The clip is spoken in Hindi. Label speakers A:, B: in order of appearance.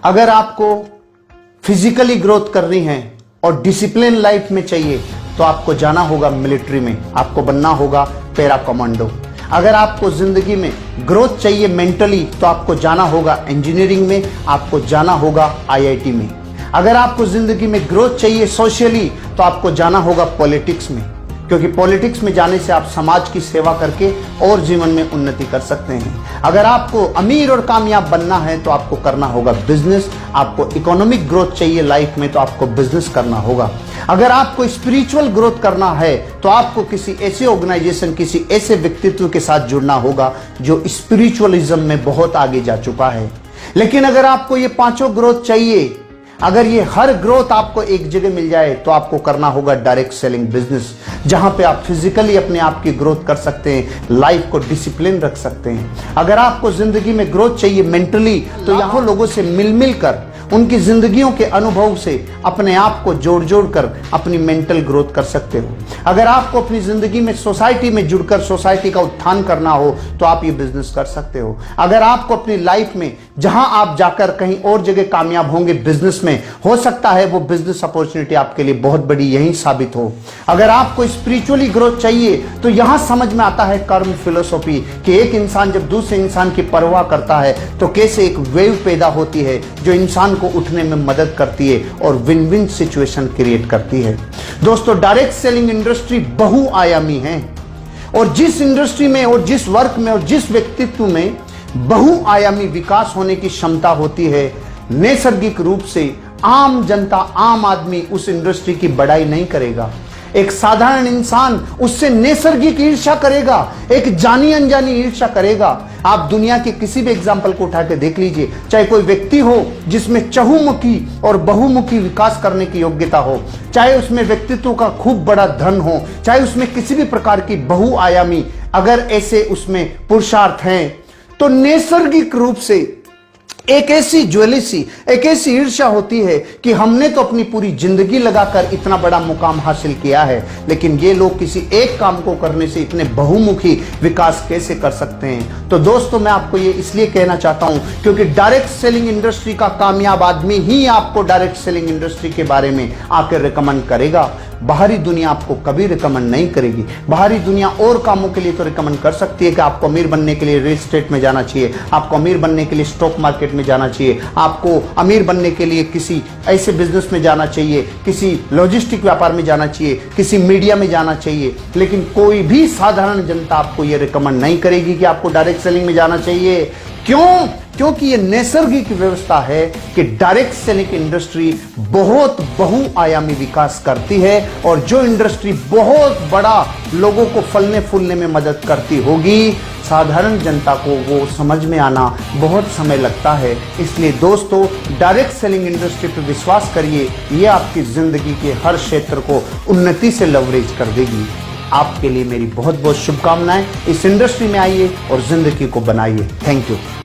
A: अगर आपको फिजिकली ग्रोथ करनी है और डिसिप्लिन लाइफ में चाहिए तो आपको जाना होगा मिलिट्री में, आपको बनना होगा पैरा कमांडो। अगर आपको जिंदगी में ग्रोथ चाहिए मेंटली तो आपको जाना होगा इंजीनियरिंग में, आपको जाना होगा आईआईटी में। अगर आपको जिंदगी में ग्रोथ चाहिए सोशली तो आपको जाना होगा पॉलिटिक्स में, क्योंकि पॉलिटिक्स में जाने से आप समाज की सेवा करके और जीवन में उन्नति कर सकते हैं। अगर आपको अमीर और कामयाब बनना है तो आपको करना होगा बिजनेस। आपको इकोनॉमिक ग्रोथ चाहिए लाइफ में तो आपको बिजनेस करना होगा। अगर आपको स्पिरिचुअल ग्रोथ करना है तो आपको किसी ऐसे ऑर्गेनाइजेशन, किसी ऐसे व्यक्तित्व के साथ जुड़ना होगा जो स्पिरिचुअलिज्म में बहुत आगे जा चुका है। लेकिन अगर आपको ये पांचों ग्रोथ चाहिए, अगर ये हर ग्रोथ आपको एक जगह मिल जाए तो आपको करना होगा डायरेक्ट सेलिंग बिजनेस, जहां पे आप फिजिकली अपने आप की ग्रोथ कर सकते हैं, लाइफ को डिसिप्लिन रख सकते हैं। अगर आपको जिंदगी में ग्रोथ चाहिए मेंटली तो लाखों लोगों से मिल कर उनकी जिंदगियों के अनुभव से अपने आप को जोड़ कर अपनी मेंटल ग्रोथ कर सकते हो। अगर आपको अपनी जिंदगी में सोसाइटी में जुड़कर सोसाइटी का उत्थान करना हो तो आप ये बिजनेस कर सकते हो। अगर आपको अपनी लाइफ में जहां आप जाकर कहीं और जगह कामयाब होंगे बिजनेस में, हो सकता है वो बिजनेस अपॉर्चुनिटी आपके लिए बहुत बड़ी यही साबित हो। अगर आपको स्पिरिचुअली ग्रोथ चाहिए तो यहां समझ में आता है कर्म फिलोसॉफी कि एक इंसान जब दूसरे इंसान की परवाह करता है तो कैसे एक वेव पैदा होती है जो इंसान को उठने में मदद करती है और विन विन सिचुएशन क्रिएट करती है। दोस्तों, डायरेक्ट सेलिंग इंडस्ट्री बहुआयामी है और जिस इंडस्ट्री में और जिस वर्क में और जिस व्यक्तित्व में बहुआयामी विकास होने की क्षमता होती है, नैसर्गिक रूप से आम जनता, आम आदमी उस इंडस्ट्री की बड़ाई नहीं करेगा। एक साधारण इंसान उससे नैसर्गिक ईर्ष्या करेगा, एक जानी अनजानी ईर्ष्या करेगा। आप दुनिया के किसी भी एग्जाम्पल को उठा के देख लीजिए, चाहे कोई व्यक्ति हो जिसमें चहुमुखी और बहुमुखी विकास करने की योग्यता हो, चाहे उसमें व्यक्तित्व का खूब बड़ा धन हो, चाहे उसमें किसी भी प्रकार की बहुआयामी अगर ऐसे उसमें पुरुषार्थ हैं तो नैसर्गिक रूप से एक ऐसी ज्वेलिसी, एक ऐसी ईर्ष्या होती है कि हमने तो अपनी पूरी जिंदगी लगाकर इतना बड़ा मुकाम हासिल किया है, लेकिन ये लोग किसी एक काम को करने से इतने बहुमुखी विकास कैसे कर सकते हैं। तो दोस्तों, मैं आपको ये इसलिए कहना चाहता हूं क्योंकि डायरेक्ट सेलिंग इंडस्ट्री का कामयाब आदमी ही आपको डायरेक्ट सेलिंग इंडस्ट्री के बारे में आकर रिकमेंड करेगा। बाहरी दुनिया आपको कभी रिकमेंड नहीं करेगी। बाहरी दुनिया और कामों के लिए तो रिकमेंड कर सकती है कि आपको अमीर बनने के लिए रियल एस्टेट में जाना चाहिए, आपको अमीर बनने के लिए स्टॉक मार्केट में जाना चाहिए, आपको अमीर बनने के लिए किसी ऐसे बिजनेस में जाना चाहिए, किसी लॉजिस्टिक व्यापार में जाना चाहिए, किसी मीडिया में जाना चाहिए। लेकिन कोई भी साधारण जनता आपको यह रिकमेंड नहीं करेगी कि आपको डायरेक्ट सेलिंग में जाना चाहिए। क्यों? क्योंकि ये नैसर्गिक व्यवस्था है कि डायरेक्ट सेलिंग इंडस्ट्री बहुत बहुआयामी विकास करती है और जो इंडस्ट्री बहुत बड़ा लोगों को फलने फूलने में मदद करती होगी, साधारण जनता को वो समझ में आना बहुत समय लगता है। इसलिए दोस्तों, डायरेक्ट सेलिंग इंडस्ट्री पर विश्वास करिए, ये आपकी जिंदगी के हर क्षेत्र को उन्नति से लवरेज कर देगी। आपके लिए मेरी बहुत बहुत शुभकामनाएं। इस इंडस्ट्री में आइए और जिंदगी को बनाइए। Thank you.